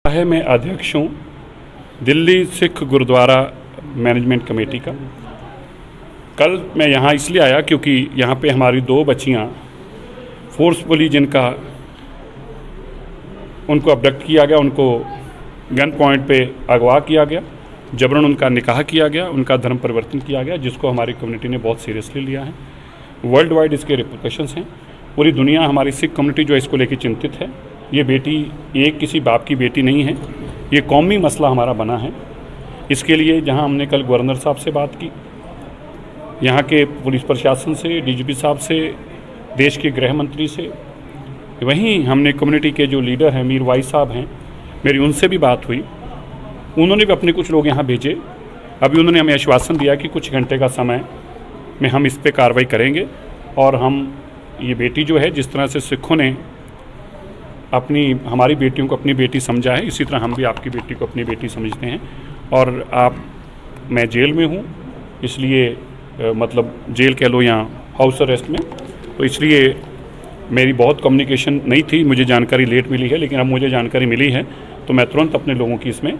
है मैं अध्यक्ष हूँ दिल्ली सिख गुरुद्वारा मैनेजमेंट कमेटी का। कल मैं यहाँ इसलिए आया क्योंकि यहाँ पे हमारी दो बच्चियाँ फोर्सफुली जिनका उनको अबडक्ट किया गया, उनको गन पॉइंट पे अगवा किया गया, जबरन उनका निकाह किया गया, उनका धर्म परिवर्तन किया गया, जिसको हमारी कम्युनिटी ने बहुत सीरियसली लिया है। वर्ल्ड वाइड इसके रिप्रिकॉशंस हैं। पूरी दुनिया, हमारी सिख कम्युनिटी जो है इसको लेकर चिंतित है। ये बेटी एक किसी बाप की बेटी नहीं है, ये कौमी मसला हमारा बना है। इसके लिए जहां हमने कल गवर्नर साहब से बात की, यहाँ के पुलिस प्रशासन से, डीजीपी साहब से, देश के गृह मंत्री से, वहीं हमने कम्युनिटी के जो लीडर हैं मीर वाइस साहब हैं, मेरी उनसे भी बात हुई। उन्होंने भी अपने कुछ लोग यहाँ भेजे। अभी उन्होंने हमें आश्वासन दिया कि कुछ घंटे का समय में हम इस पर कार्रवाई करेंगे और हम ये बेटी जो है, जिस तरह से सिखों ने हमारी बेटियों को अपनी बेटी समझा है, इसी तरह हम भी आपकी बेटी को अपनी बेटी समझते हैं। और मैं जेल में हूँ, इसलिए मतलब जेल कह लो या हाउस अरेस्ट में, तो इसलिए मेरी बहुत कम्युनिकेशन नहीं थी, मुझे जानकारी लेट मिली है। लेकिन अब मुझे जानकारी मिली है तो मैं तुरंत अपने लोगों की इसमें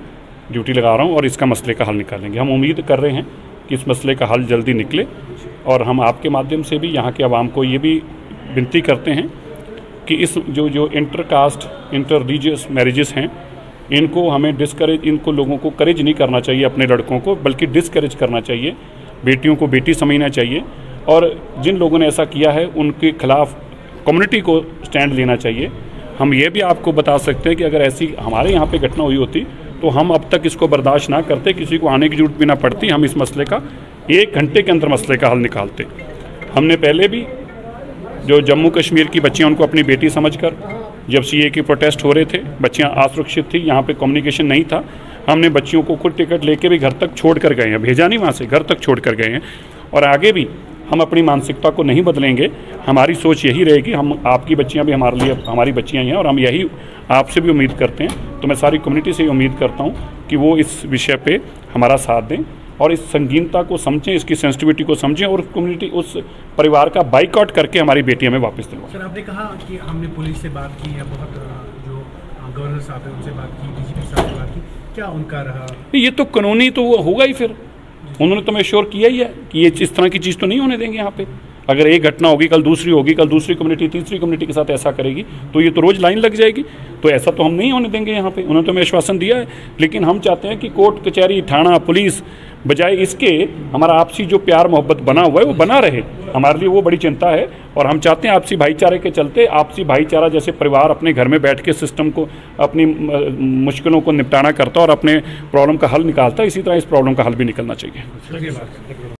ड्यूटी लगा रहा हूँ और इसका मसले का हल निकालेंगे। हम उम्मीद कर रहे हैं कि इस मसले का हल जल्दी निकले और हम आपके माध्यम से भी यहाँ के आवाम को ये भी विनती करते हैं कि इस जो इंटरकास्ट, इंटर रिलीजियस मैरिजेस हैं, इनको हमें डिस्करेज, इनको लोगों को करेज नहीं करना चाहिए अपने लड़कों को, बल्कि डिस्करेज करना चाहिए। बेटियों को बेटी समझना चाहिए और जिन लोगों ने ऐसा किया है उनके खिलाफ कम्युनिटी को स्टैंड लेना चाहिए। हम ये भी आपको बता सकते हैं कि अगर ऐसी हमारे यहाँ पे घटना हुई होती तो हम अब तक इसको बर्दाश्त ना करते, किसी को आने की जरूरत भी ना पड़ती, हम इस मसले का 1 घंटे के अंदर मसले का हल निकालते। हमने पहले भी जो जम्मू कश्मीर की बच्चियां, उनको अपनी बेटी समझकर, जब सीए की प्रोटेस्ट हो रहे थे, बच्चियां असुरक्षित थी, यहाँ पे कम्युनिकेशन नहीं था, हमने बच्चियों को खुद टिकट लेके भी घर तक छोड़ कर गए हैं, भेजा नहीं वहाँ से, घर तक छोड़ कर गए हैं। और आगे भी हम अपनी मानसिकता को नहीं बदलेंगे। हमारी सोच यही रहेगी, हम आपकी बच्चियाँ भी हमारे लिए हमारी बच्चियाँ हैं और हम यही आपसे भी उम्मीद करते हैं। तो मैं सारी कम्युनिटी से उम्मीद करता हूँ कि वो इस विषय पर हमारा साथ दें और इस संगीनता को समझें, इसकी सेंसिटिविटी को समझें और कम्युनिटी, उस परिवार का बाइकआउट करके हमारी बेटी हमें वापस दिलवाएं। सर, आपने कहा कि हमने पुलिस से बात की है, बहुत जो गवर्नर साहब है उनसे बात की, डीजीपी साहब से बात की, क्या उनका रहा? ये तो कानूनी तो वो होगा ही। फिर उन्होंने तो मैं श्योर किया ही है कि ये इस तरह की चीज़ तो नहीं होने देंगे यहाँ पे। अगर एक घटना होगी, कल दूसरी होगी, कल दूसरी कम्युनिटी तीसरी कम्युनिटी के साथ ऐसा करेगी तो ये तो रोज़ लाइन लग जाएगी। तो ऐसा तो हम नहीं होने देंगे यहाँ पे। उन्होंने तो हमें आश्वासन दिया है। लेकिन हम चाहते हैं कि कोर्ट कचहरी, थाना, पुलिस, बजाय इसके हमारा आपसी जो प्यार मोहब्बत बना हुआ है वो बना रहे। हमारे लिए वो बड़ी चिंता है और हम चाहते हैं आपसी भाईचारे के चलते, आपसी भाईचारा जैसे परिवार अपने घर में बैठ के सिस्टम को, अपनी मुश्किलों को निपटाना करता और अपने प्रॉब्लम का हल निकालता, इसी तरह इस प्रॉब्लम का हल भी निकलना चाहिए।